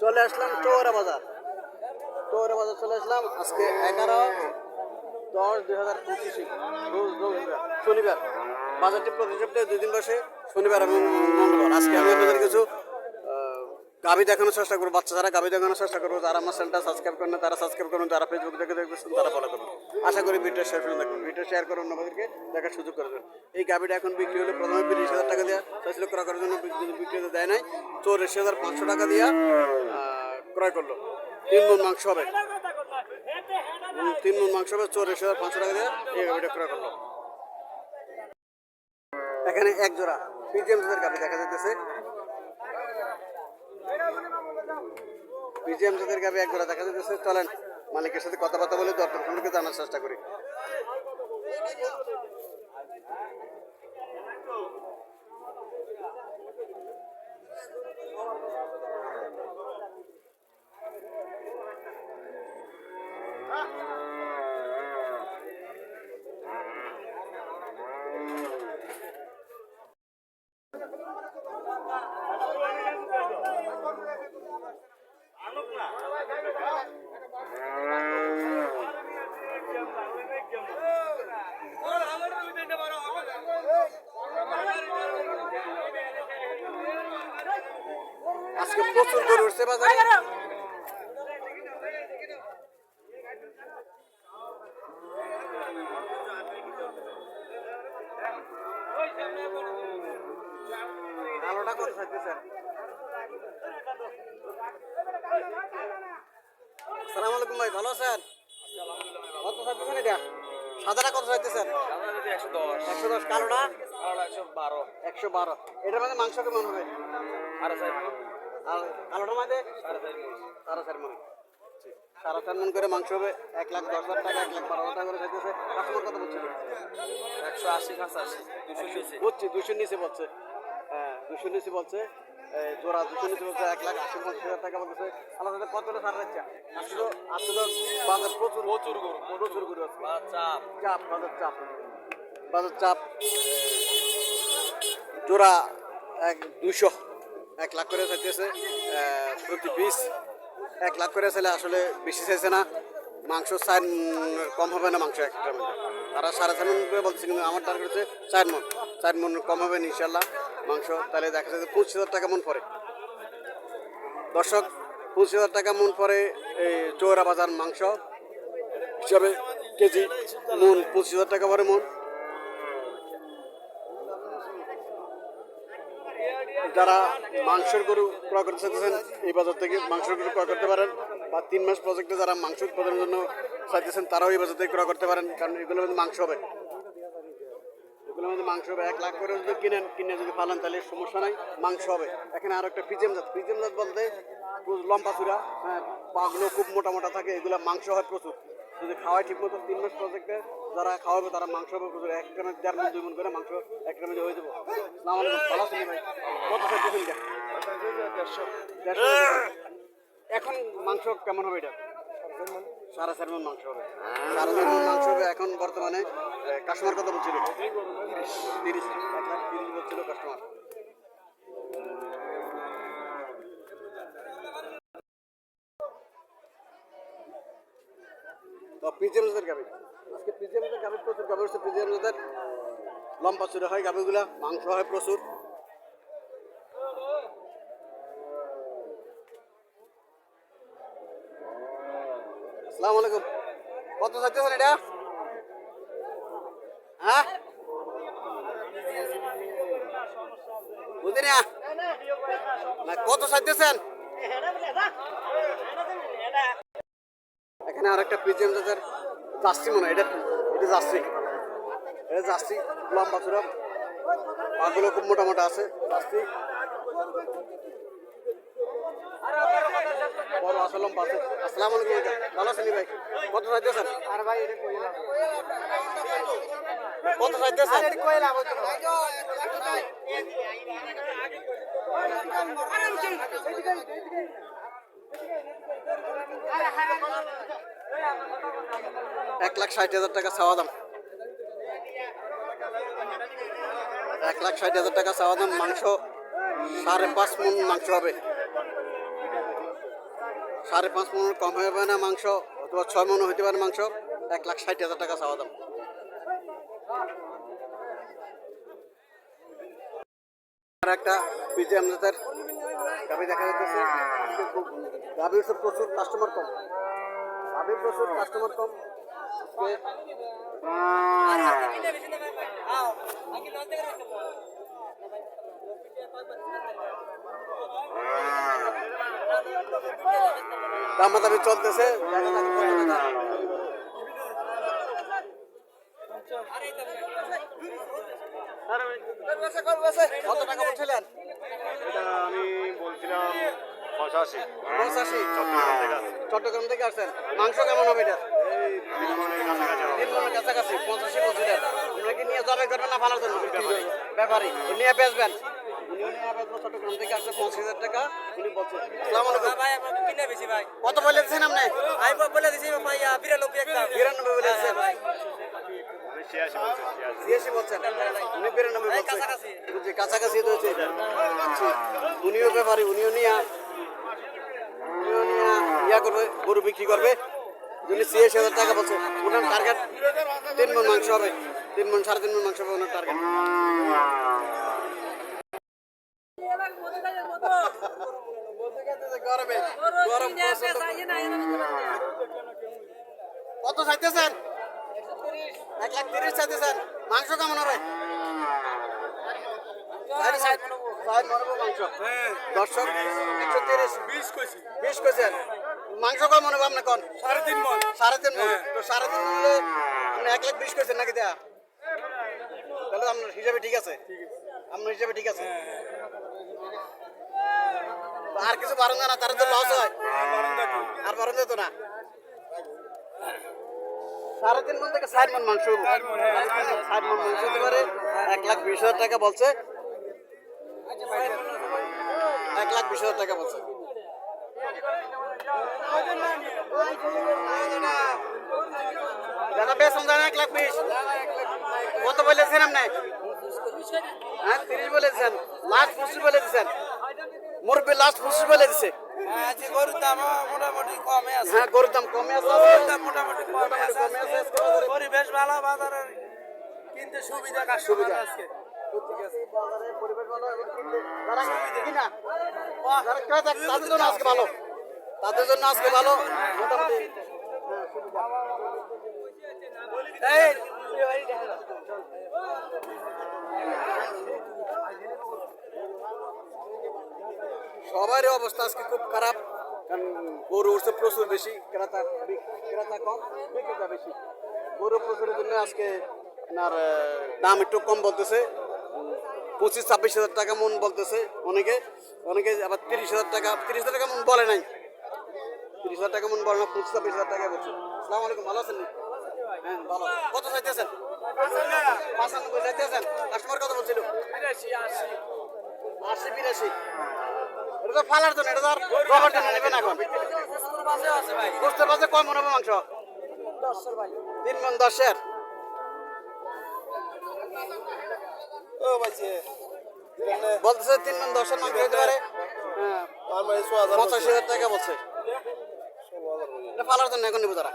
চলে আসলাম চৌরা বাজার চলে আসলাম আজকে 11-10-2025 শনিবার। বাজারটি প্রতি সপ্তাহে 2 দিন বসে, শনিবার এবং মঙ্গলবার। আজকে আমি আপনাদের কিছু গাভি দেখানোর চেষ্টা করবো, বাচ্চা যারা গাভি দেখানোর চেষ্টা করবো। যারা আমার চ্যানেলটা সাবস্ক্রাইব করেন না তারা সাবস্ক্রাইব করুন, যারা ফেসবুক দেখে দেখতেছেন তারা ফলো করুন। আশা করি ভিডিও শেয়ার করে দেখবেন, ভিডিও শেয়ার করুন, আমাদেরকে দেখার সুযোগ করে দেবেন। এই গাভিটা এখন বিক্রি হলে প্রথমে 30,000 টাকা দেওয়া চাইছিল ক্রয় করার জন্য, বিক্রি হতে দেয় নাই। 84,500 টাকা দিয়া ক্রয় করলো। 3 মণ মাংস হবে, 3 মণ মাংস হবে। 84,500 টাকা দিয়ে এই গাভিটা ক্রয় করলো। এখানে এক জোড়া পিজিএম জাতের গাভি দেখা যাইতেছে। পিজিএম জাতের গাভি এক জোড়া দেখা যাইতেছে। চলেন মালিকের সাথে কথাবার্তা বলে দরদাম সম্পর্কে জানার চেষ্টা করি। আজকে প্রচুর গরু উঠছে বাজারে। আলোটা কত চাইতেছেন? আসসালামু আলাইকুম ভাই, ভালো আছেন? কত চাইতেছেন এটা? সাদাটা কত চাইতেছেন? 110। কালোটা 112। এটার মধ্যে মাংস কেমন হবে? আর কালোটার মধ্যে 4.5 মণ। 4.5 মণ করে মাংস হবে। 1,10,000 টাকা, 1,12,000 টাকা করে চাইতেছে। কাস্টমার কত বলছিল? 180 বুঝছি, 200 নিচে বলছে। হ্যাঁ, 200 নিচে বলছে। জোড়া 200 নিচে বলছে। 1,80,000 টাকা বলতেছে। আলাদা কত হলে ছাড় রাখছে? আসলে বাজার প্রচুর গরু আছে। বাজার চাপ। জোড়া 200, 1 লাখ করে চাইতেছে প্রতি পিস। 1 লাখ করে চাইলে আসলে বেশি চাইছে না। মাংস 4 কম হবে না মাংস একটার মধ্যে। তারা 4.5 মণ করে বলছে, কিন্তু আমার টার্গেট হচ্ছে 4 মণ কম হবে না ইনশাল্লাহ মাংস। তাহলে দেখা যাচ্ছে 25,000 টাকা মণ পড়ে। দর্শক, 25,000 টাকা মণ পরে এই চৌরা বাজার মাংস হিসাবে কেজি মণ 25,000 টাকা পরে মণ। যারা মাংসের গরু ক্রয় করতে চাইতেছেন এই বাজার থেকে মাংসের গরু ক্রয় করতে পারেন, বা 3 মাস প্রজেক্টে যারা মাংস উৎপাদনের জন্য চাইতেছেন তারাও এই বাজার থেকে ক্রয় করতে পারেন। কারণ এগুলোর মধ্যে মাংস হবে, 1 লাখ করে যদি কিনে যদি পালেন তাহলে সমস্যা নাই, মাংস হবে। এখানে আরো একটা পিজিএম জাত বলতে লম্বা চূড়া, হ্যাঁ, পাগুলো খুব মোটা থাকে। এগুলো মাংস হয় প্রচুর যদি খাওয়াই ঠিক মতো। 3 মাস প্রজেক্টে যারা খাওয়াবে তারা মাংস হবে প্রচুর। 1 গ্রামে 1.5 মণ 2 মণ করে মাংস 1 গ্রামে হয়ে যাবো। আসসালামু আলাইকুম, ভালো আছেন ভাই? কত চাইতেছেন? 150। এখন মাংস কেমন হবে এটা? 4.5 মণ মাংস হবে। 4.5 মণ মাংস হবে। এখন বর্তমানে কাস্টমার কত বলছিল? 30। 1,30,000 বলছিল কাস্টমার। তো পিজিএম জাতের গাভি, আজকে পিজিএম জাতের গাভি প্রচুর গাভি হচ্ছে। পিজিএম জাতের লম্বা চূড়া হয় গাভিগুলা, মাংস হয় প্রচুর। আসসালামু আলাইকুম, কত চাইতেছেন এটা? হ্যাঁ, বুঝি না, কত চাইতেছেন? এখানে আর একটা পিজিএম জাতের জার্সি মনে হয়। এটা জার্সি লম্বা চূড়া, পাগুলো খুব মোটা আছে। জার্সি বড় আছে, লম্বা আছে। আসসালামু আলাইকুম, ভালো আছেন ভাই? কত চাইতেছেন? আর ভাই এটা কত চাইতেছেন? 1,60,000 টাকা চাওয়া দাম। 1,60,000 টাকা চাওয়া দাম। মাংস 5.5 মণ মাংস হবে। 5.5 মন কম হবে না মাংস, অথবা 6 মন হইতে পারে মাংস। 1,60,000 টাকা চাওয়া দাম। আর একটা পিজে আমাদের গাভি দেখা যাচ্ছে, গাভির সব প্রচুর কাস্টমার কম, গাভির প্রচুর কাস্টমার কম। দামাদামি চলতেছে, কত টাকা বলছিলেন? আমি বলছিলাম 85। 85। চট্টগ্রাম থেকে আসছেন। মাংস কেমন হবে এটা? এই 3 মনের কাছাকাছি হবে। 3 মনের কাছাকাছি। 85 বলছিলেন। আপনারা কি নিয়ে জবাই করবেন না ফালার জন্য? ব্যাপারী নিয়ে বেচবেন। উনি নিয়ে বেচবো, চট্টগ্রাম থেকে আসছে, 85,000 টাকা উনি বলছেন। আসসালামু আলাইকুম। ভাই আমরা কিনে বেশি ভাই। কত বলেছেন আপনি? আমি বলে দিছি ভাই 92 একটা। 92 বলেছেন। আমি 86 বলছি, 86। 86 বলছেন। উনি 92 বলছেন। কাছাকাছি। বুঝছি, কাছাকাছি তো হচ্ছে। আচ্ছা, উনিও ব্যাপারী, উনিও নিয়ে ইয়া করবে, গরু বিক্রি করবে। যিনি 86,000 টাকা বলছে, ওনার টার্গেট 3 মন মাংস হবে। 3 মন 3.5 মন মাংস হবে ওনার টার্গেট। গরমে গরম পছন্দ। কত চাইতেছেন? 1,30,000 চাইতেছেন। মাংস কেমন হবে? 4 মন মাংস। দর্শক 130 20 কইছেন। মাংস কেমন হবে আপনার কোন? 3.5 মণ। 3.5 মন। তো 3.5 মনে আপনি 1,20,000 কইছেন নাকি দেয়া? তাহলে আপনার হিসাবে ঠিক আছে। আপনার হিসাবে ঠিক আছে। আর কিছু বারণ না, তার তো লস হয়। আর বারণ যেত না। 3.5 মন থেকে 4 মন মাংস হবো। 4 মন মাংস হতে পারে। 1,20,000 টাকা বলছে। 1,20,000 টাকা বলছে। দাদা বেসন জানা 1,20,000। কত বলেছেন আপনি? হ্যাঁ 30 বলেছেন। লাস্ট 25 বলে দিচ্ছেন। মুরব্বী লাস্ট 25 বলে দিছে। আজকে গরুর দাম মোটামুটি কমে আছে। হ্যাঁ গরুর দাম কমে আছে। গরুর দাম মোটামুটি কমে আছে। কমে আছে। পরিবেশ ভালো, বাজারের কিনতে সুবিধা, কাস্টমার আজকে। ঠিক আছে। বাজারে পরিবেশ ভালো এবং কিনতে যারা কিনা যারা ক্রেতা তাদের জন্য আজকে ভালো। তাদের জন্য আজকে ভালো মোটামুটি। এই সবারই অবস্থা আজকে খুব খারাপ, কারণ গরু উঠছে প্রচুর বেশি, ক্রেতা কম, বিক্রেতা বেশি। গরু প্রচুরের জন্য আজকে আপনার দাম একটু কম বলতেছে। 25-26,000 টাকা মন বলতেছে অনেকে, আবার 30,000 টাকা, 30,000 টাকা মন বলে নাই। 30,000 টাকা মন বলে না, 25-26,000 টাকা বলছে। আসসালামু আলাইকুম, ভালো আছেন? হ্যাঁ ভালো। কত চাইতেছেন? 95 চাইতেছেন। কাস্টমার কত বলছিল? 80-82। এটা তো ফালার জন্য, এটা তো আর রবার জন্য নেবে না এখন। বুঝতে পারছে কয় মন হবে মাংস? 3 মন 10-এর। বলতেছে 3 মন 10-এর মাংস হতে পারে। হ্যাঁ 85,000 টাকা বলছে। এটা ফালার জন্য এখন নেবো তারা।